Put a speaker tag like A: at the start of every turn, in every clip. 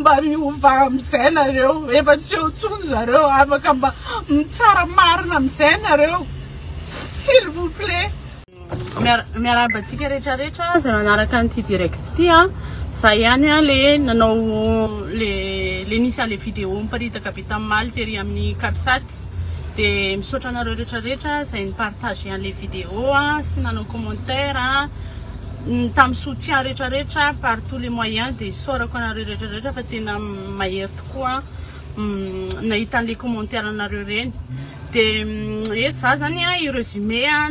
A: mba miova amizay nareo efa tsy ho tsony zareo afaka mba mitsara marina amizay nareo s'il vous plaît.
B: Miarabantsika rehetrarehetra zay manaraka an'ity direct ity a za ihany a le nanao le nisy an'le vidéo miparitaka be tamin'ny maly tery amin'ny Capsat de misaotra anareo rehetrarehetra zay nipartage an'le vidéo a sy nanao commentaire a tamin'ny soutien rehetrarehetra par tous les moyens de saorako anareo rehetrarehetra fa tena mahery tokoa nahita an'le commentaire anareo reny de eto za zany a i-résumé a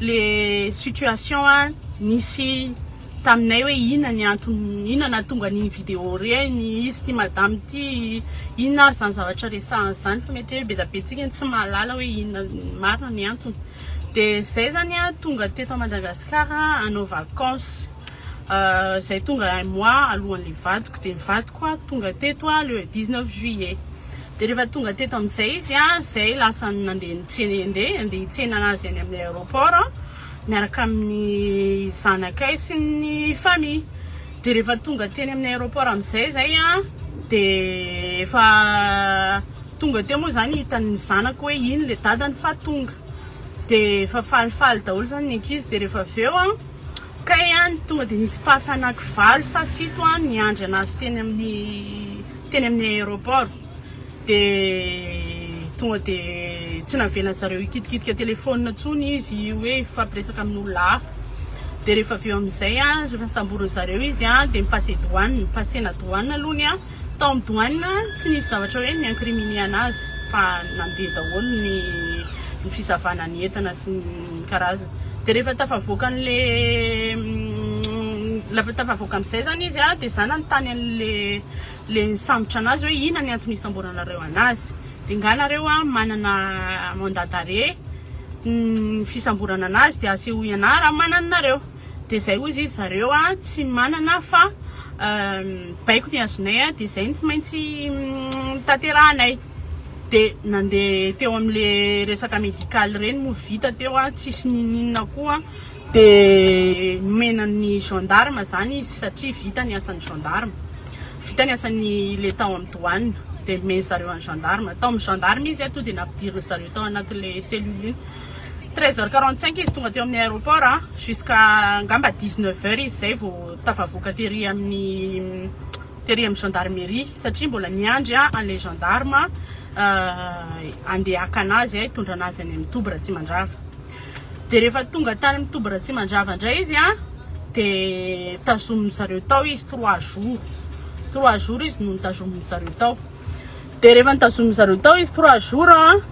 B: le situation a nisy taminay hoe inona nahatonga ny vidéo reny izy ty madame ty inona ary zany zavatra resahany zany fa mety hoe be da betsika tsy mahalala hoe inona marina ny antony de zay zany a tonga teto Madagascar anao vacances zay tonga un mois alohan'le vadiko de vadiko a tonga teto a le 19 juillet de rehefa tonga teto amizay izy a zay lasa nandeha hitsena anazy any amin'ny aéroport miaraka amin'ny zanakay sy ny famille de rehefa tonga teny amin'ny aéroport amizay zay a de efa tonga teo moa zany hitan'ny zanako hoe ino le dadany fa tonga de efa falifaly daholo zany ny ankizy de rehefa aveo a kay a tonga de nisy pafy anaky 7 sa 7 niandry anazy teny amin'ny aéroport de tonga de tsy navelana zareo ikitikidika telefôna tsony izy hoe fampiresaka amin'olo hafa de rehefa aveo amizay a rehefa samboriny zareo izy a de mipasena douane alohany a tao amin'ny douane tsy nisy zavatra hoe niankrimine anazy fa nandeha daholo ny fisavana ny entana sy ny karazana de rehefa tafavoaka an'le lafa tafavoaka amizay zany izy a de zana nytany an'le nisambotra anazy hoe ina ny antony isamboranareo anazy de nganareo a manana mandat d'arrêt fisamborana anazy de aseho ianara mananareo de zay ozy izy zareo a tsy manana fa baiko ny azonay a de zay tsy maintsy taterahanay de nandeha teo am'le resaka médical reny mo vita teo a tsisy ninina koa de nomenan'ny gendarme zany izy satria vita ny asan'ny gendarme vita ny asan'ny le tao amin'ny douane de men zareo amin'ny gendarme tao amin'ny gendarme izy to de nampidirina zareo tao anatin'le cellule 13h45 izy tonga teo amin'ny aéroport jusqu'à ngamba 19h izy zay vao tafavoaka tery amin'ny gendarmerie satria mbola niandry an'le gendarme andeha haka anazy hitondra anazy any amin'ny Tobo Ratsimandrava de rehefa tonga tany amin'ny Tobo Ratsimandrava indray izy de tazominy zareo tao izy 3 jours izy no nitazominy zareo tao de rehefa nitazominy zareo tao izy 3 jours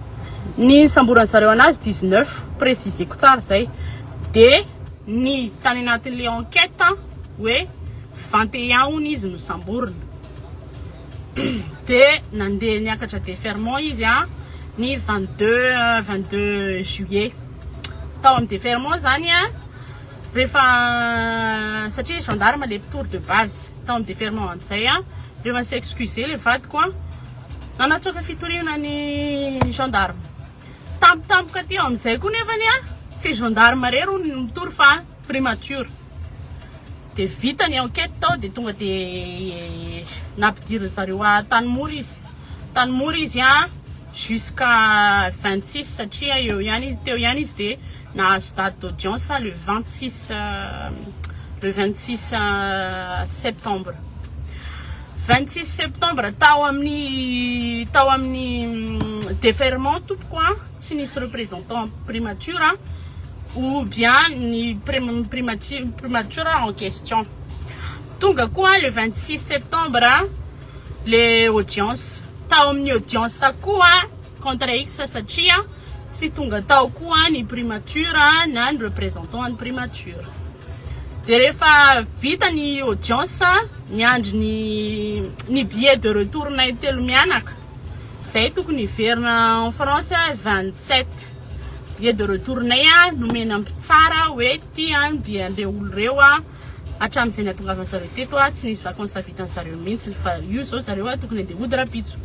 B: ny samborany zareo anazy 19 préciseko tsara zay de ny tany anatin'le enquête hoe 21 hony izy no samborina de nandeha niakatra déferment izy ny 22 juillet tao amin'ny déferment zany rehefa satria gendarme le tour de base tao amin'ny déferment amizay rehefa s'excuser le vadiko nanatsoaka fitoriana ny gendarme tampotampoka teo amizay koa nefany tsy gendarme rery ny mitory fa primature de vita ny enquête tao de tonga de nampidiry zareo Tanimora izy jusqu'à 26 satria teo ihany izy de nahazo date d'audience le 26 septembre 26 septembre tao amin'ny déferment tompoko tsy nisy représentant primature ou bien ni primature en question. Tonga koa le 26 septembre les audiences tao amin'ny audience koa contre X satria si tonga tao koa ni primature na ny représentant ny primature de rehefa vita ny audience niandry ny billet de retour nay telo mianaka zay tokony verina en France 27 billet de retour nay nomena mpitsara hoe ty billet andreo olo reo hatramin'izay nahatongavana zareo teto tsy nisy vacances vitan'ny zareo mihitsy fa io zao zareo tokony andeha hody rapitso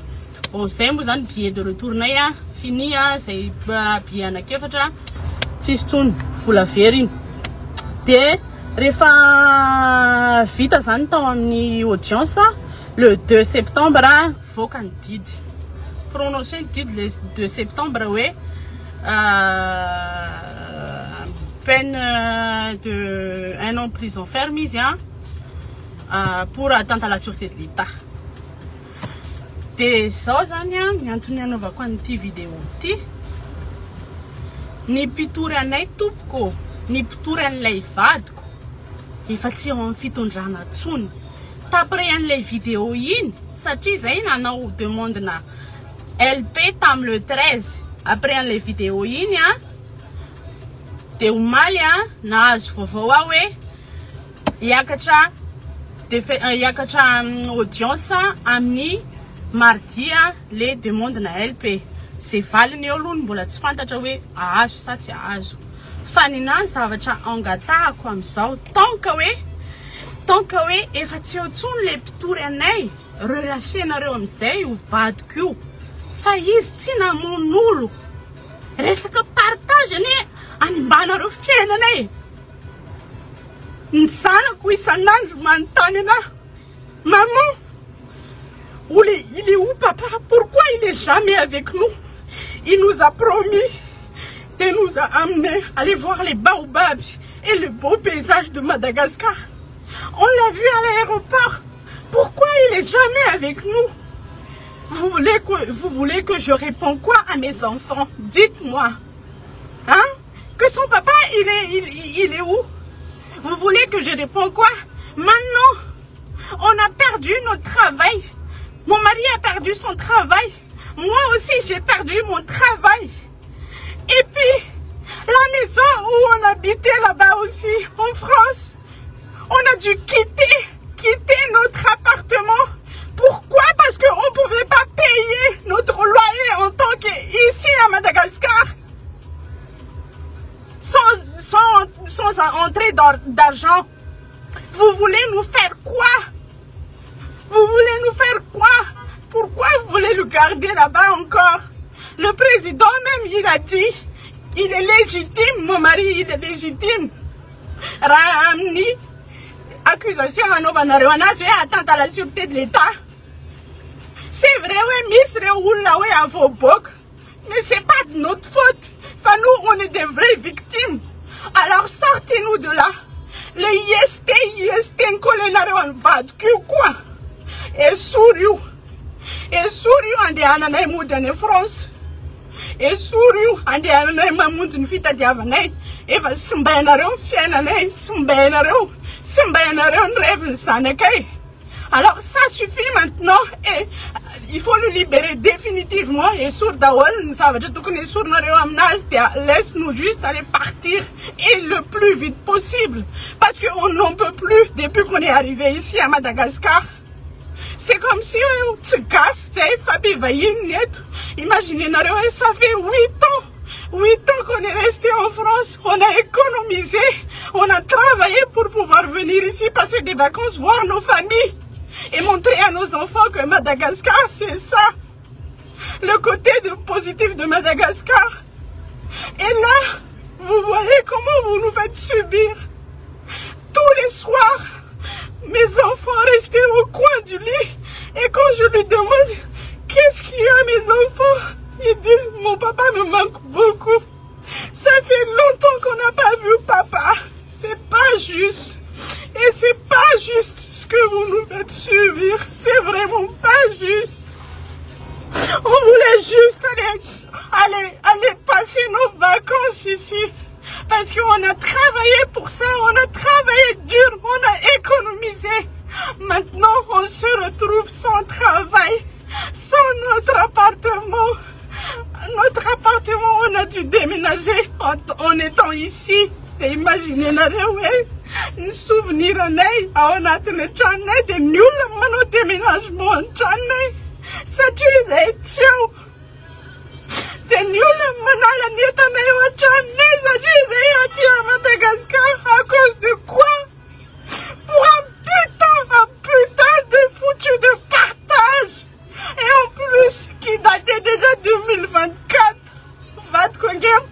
B: bon zay moa zany billet de retour nay fini zay billet anakefatra tsisy tsony vola very iny de rehefa vita zany tao amin'ny audience le 2 septembre, faut qu'on dise. Prononcer le 2 septembre, oui. Peine de 1 an de prison ferme, pour atteinte à la sûreté de l'État. Des choses, nous va voir une vidéo. Ni pitura nay topoko, ni pitoran'ilay vadiko. Efa tsy eo amin'ny fitondrana tsony. Tapray an'ilay vidéo iny, satria zay nanao demande na LP tam le 13. Après an'ilay vidéo iny de omaly nahazo vaovao hoe hiakatra audience amin'ny mardi le demande na LP. C'est valiny eo aloha mbola tsy fantatra hoe ahazo sa tsy ahazo. Fa ninany zavatra angatahako amizao tant que hoe efa tsy eo tsony le mpitory anay relâchenareo amizay io vadiko io. Fa izy tsy namon'olo. Resaka partage ane animbanareo fiainanay. Ny zanako isan'andro manontany anahy, maman, il est où papa? Pourquoi il est jamais avec nous? Il nous a promis de nous amener à aller voir les baobabs et le beau paysage de Madagascar. On l'a vu à l'aéroport. Pourquoi il est jamais avec nous? Vous voulez que je réponde quoi à mes enfants? Dites-moi. Hein? Que son papa, il est où? Vous voulez que je réponde quoi? Maintenant, on a perdu notre travail. Mon mari a perdu son travail. Moi aussi, j'ai perdu mon travail. Et puis, la maison où on habitait là-bas aussi, en France, on a dû quitter notre appartement. Pourquoi? Parce qu'on ne pouvait pas payer notre loyer en tant qu'ici à Madagascar. Sans entrée d'argent. Vous voulez nous faire quoi? Vous voulez nous faire quoi? Pourquoi vous voulez le garder là-bas encore? Le président même, il a dit, il est légitime, mon mari, il est légitime. Ramni, accusation à Novanarwana, c'est atteinte à la sûreté de l'État. C'est vrai, oui, Miss Reoula, oui, à vos bocs, mais c'est pas de notre faute. Enfin, nous, on est des vraies victimes. Alors, sortez-nous de là. Le IST, Nkolenare, va quoi? Et souriou ande ananay mudane France. Et souriou ande ananay mamundin fita diavanay. Eva simbainareo fiananay, simbainareo rêve sanakay. Alors ça suffit maintenant et il faut le libérer définitivement. Et sur Dawal, ça veut dire que les sur laisse-nous juste aller partir et le plus vite possible. Parce qu'on n'en peut plus depuis qu'on est arrivé ici à Madagascar. C'est comme si on se casse, imaginez, ça fait 8 ans qu'on est resté en France. On a économisé, on a travaillé pour pouvoir venir ici passer des vacances, voir nos familles et montrer à nos enfants que Madagascar, c'est ça. Le côté positif de Madagascar. Et là, vous voyez comment vous nous faites subir. Tous les soirs, mes enfants restaient au coin du lit. Et quand je lui demande qu'est-ce qu'il y a, mes enfants, ils disent mon papa me manque beaucoup. Ça fait longtemps qu'on n'a pas vu papa. C'est pas juste. Et c'est pas juste ce que vous nous faites subir. C'est vraiment pas juste. On voulait juste aller passer nos vacances ici. Parce qu'on a travaillé pour ça, on a travaillé dur, on a économisé. Maintenant, on se retrouve sans travail, sans notre appartement. Notre appartement, on a dû déménager en étant ici. Et imaginez, un souvenir, on a tenu de nul, mon déménagement, ça disait, tiens. C'est nul, la Madagascar, à cause de quoi? Pour un putain de foutu de partage. Et en plus, qui datait déjà de 2024.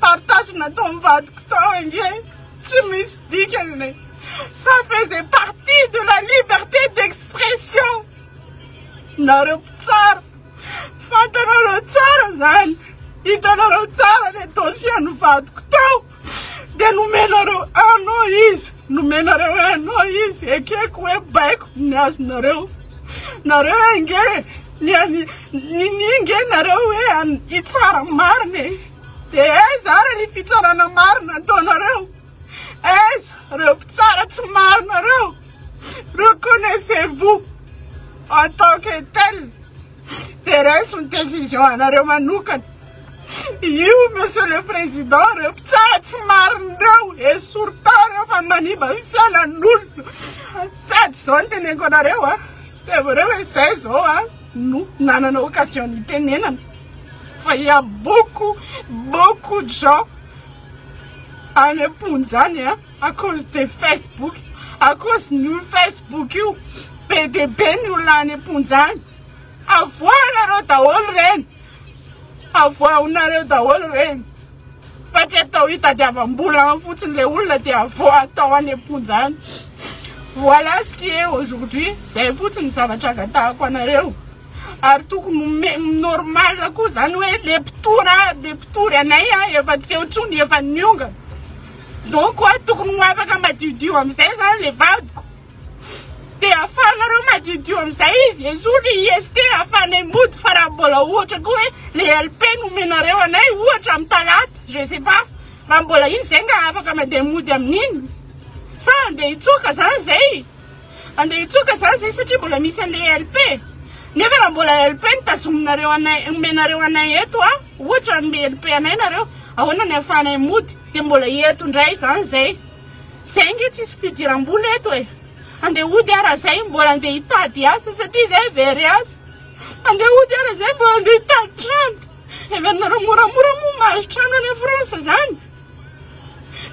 B: Partage, ça faisait partie de la liberté d'expression.
A: nareo tsara fantanareo tsara zany hitanareo tsara le dossier vadiko tao dia nomenareo anao izy nomenareo anao izy ekeko hoe baiko ny azonareo nareo inge ninge nareo hoe itsara marina dia aiza ary ny fitsarana marina ataonareo aiza reo mpitsara tsy marinareo reconnaissez-vous en tant que tel dia raiso ny décision anareo manokana io monsieur le président reo mpitsara tsy marinareo esortao reo fa maniba fiainan'olona sady zao ny teneniko anareo a c'est vrai hoe zay zao no nanana occasion nitenenana fa il y a beaucoup de gens any amponj zany à cause de Facebook à cause ny Facebook io PDB ny olona any amponj zany avoanareo daholo reny avoanareo daholo reny fa tsy atao hitadiavam-bola fotsiny le olona dia avo atao any amponj zany. Voilà ce qui est aujourd'hui. C'est fotsiny zavatra gatahako anareo ary tokony normal koa zany hoe le mpitory anay efa tsy eo tsony efa nionga donc tokony ho afaka madiodio amizay zany le vadiko dia afanareo madiodio amizay izy ezoly IST afanay mody fa raha mbola ohatra koa hoe le LP nomenareo anay ohatra amin'ny talata je sais pas raha mbola iny zay nga afaka mandeha mody amin'iny sa andeha hitsoka zany zay satria mbola misy an'le LP nefa raha mbola LP nitazominareo anay menareo anay eto ohatra ny LP anay nareo ahoana ny afanay mody dia mbola eto ndray zany zay nge tsisy fidiram-bola eto andeha ody raha zay mbola andeha hitady asa satria zay very asa andeha ody raha zay mbola andeha hitady trano efa nareo moramora moa mahazo trano any France zany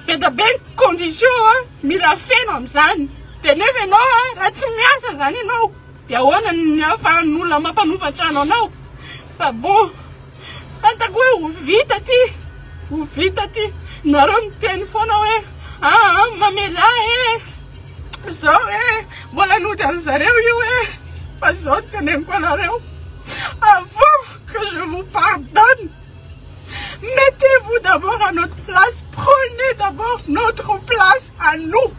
A: be da be condition mila feno am'izany dia nefa ianao raha tsy miasa zany ianao dia ahoana ny afahan'olona mampanova trano anao fa bon fantako hoe ho vita ty nareo miteny foana hoe mamela zao mbola nody an'zareo io fa zao teneniko anareo avant que je vous pardonne mettez-vous d'abord à notre place, prenez d'abord notre place à nous.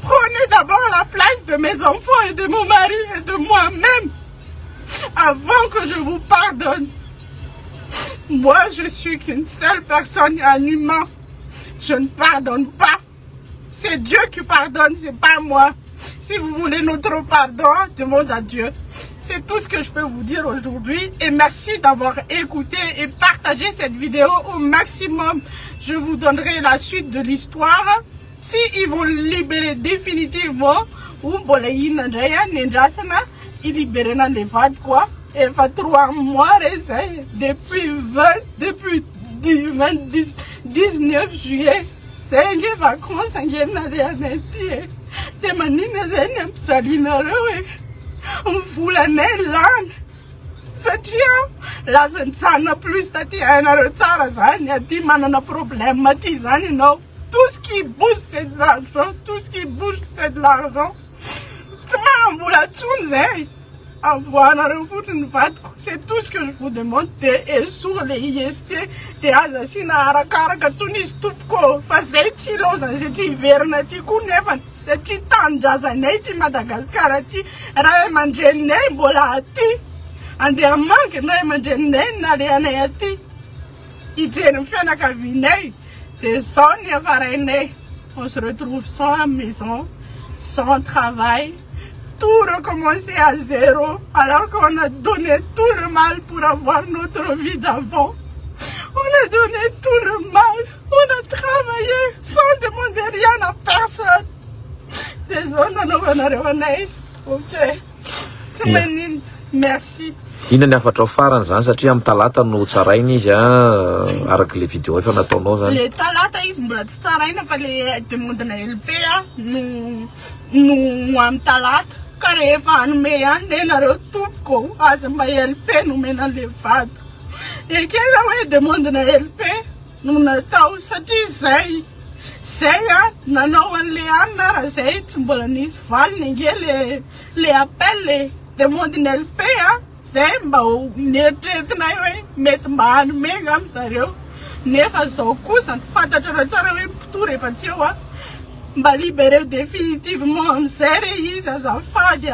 A: Prenez d'abord la place de mes enfants et de mon mari et de moi-même avant que je vous pardonne. Moi, je suis qu'une seule personne, un humain. Je ne pardonne pas. C'est Dieu qui pardonne, c'est pas moi. Si vous voulez notre pardon, demande à Dieu. C'est tout ce que je peux vous dire aujourd'hui et merci d'avoir écouté et partagé cette vidéo au maximum. Je vous donnerai la suite de l'histoire. Si ils vont libérer définitivement ou ils libérent dans les vades quoi. Et va 3 mois depuis 19 juillet. C'est les vacances mvulanay lany satria lazantsana plus taty hainareo tsara zany aty manana problème aty zany ianao tout ce qui bouge c'est de l'argent tsy manambola tsony zay avoanareo fotsiny vadiko c'est tout ce que je vous demande et sur les IST dia aza asina arakaraka tsony izy tompoko fa zay tsy lozana zay tsy hiverina aty koa nefa satria tanindrazanay ty Madagasikara aty raha aman-dreninay mbola aty andeha manky ny ray aman-dreninay nalehanay aty hijery ny fianakavinay dia zao ny afarainay on se retrouve sans maison sans travail tout recommencer à zéro alors qu'on a donné tout le mal pour avoir notre vie d'avant. On a donné tout le mal, on a travaillé sans demander rien à personne. Désolé, ok. Merci.
C: Ina ny afatra farany zany satria amin'ny talata no tsarainy izy araka le vidéo efa nataonao zany.
B: Le talata izy mbola tsy tsaraina fa le demande na LP no amin'ny talata ka rehefa hanome ihany le nareo tompoko aza mba LP nomena le vady ekena hoe demande na LP no natao satria zay nanao an'le anina raha zay tsy mbola nisy valiny nge le appel
A: demondy ny LP zay mba ho mieritreritinay hoe mety mba hanome amy zareo nefa zao kosa fantatra raha tsara hoe mpito rehefa tsy eo mba libéré définitivement amizay re izy azafady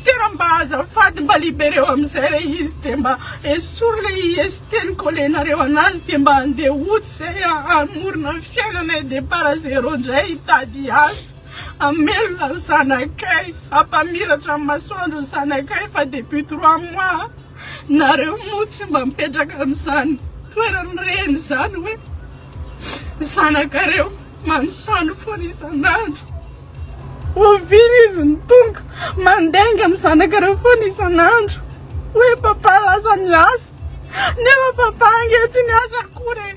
A: tena mba azafady mba libéré amizay re izy de mba esory le IST kolenareo anazy de mba andeha oty zay amorona fiainanay départ zéro ndray hitady azy amelona ny zanakay ampamiratra amin'ny masoandro ny zanakay fa depuis 3 mois nareo motsy mba mipetraka am'izany toerany reny zany hoe zanakareo manontany foana isan'andro oviny izy ny tonga mandenga amin'ny zanakareo foana isan'andro hoe papa lasa niasa nefa papa angetsy niasa akory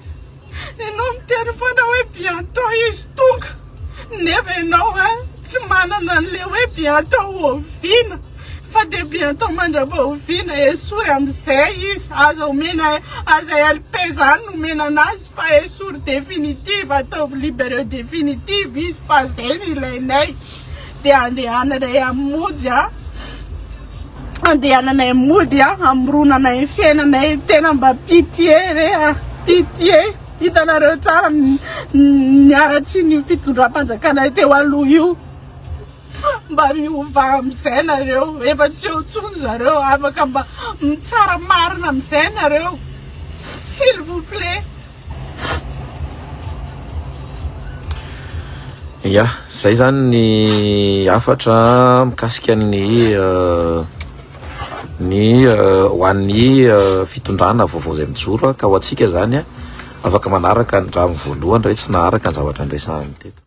A: ianao miteny foana hoe bientôt izy tonga nefa ianao tsy manana an'le hoe bientôt ovina fa de bientôt mandraba ovina esory amizay izy aza omena aza LP zany nomena anazy fa esory définitive ataovy libéré définitive izy fa zay ny ilainay de andehananay amody andehananay mody amoronanay fiainanay tena mba pitié re pitié hitanareo tsara niaratsy ny fitondram-panjakanay teo aloha io mba miova amizay nareo efa tsy eo tsony zareo afaka mba mitsara marina amizay nareo s'il vous plaît.
C: Ya zay zany ny afatra mikasika ny ho an'ny fitondrana vaovao zay mijoro ka ho atsika zany afaka manaraka ny raha voalohany raha tsy naharaka ny zavatra andresahany teto.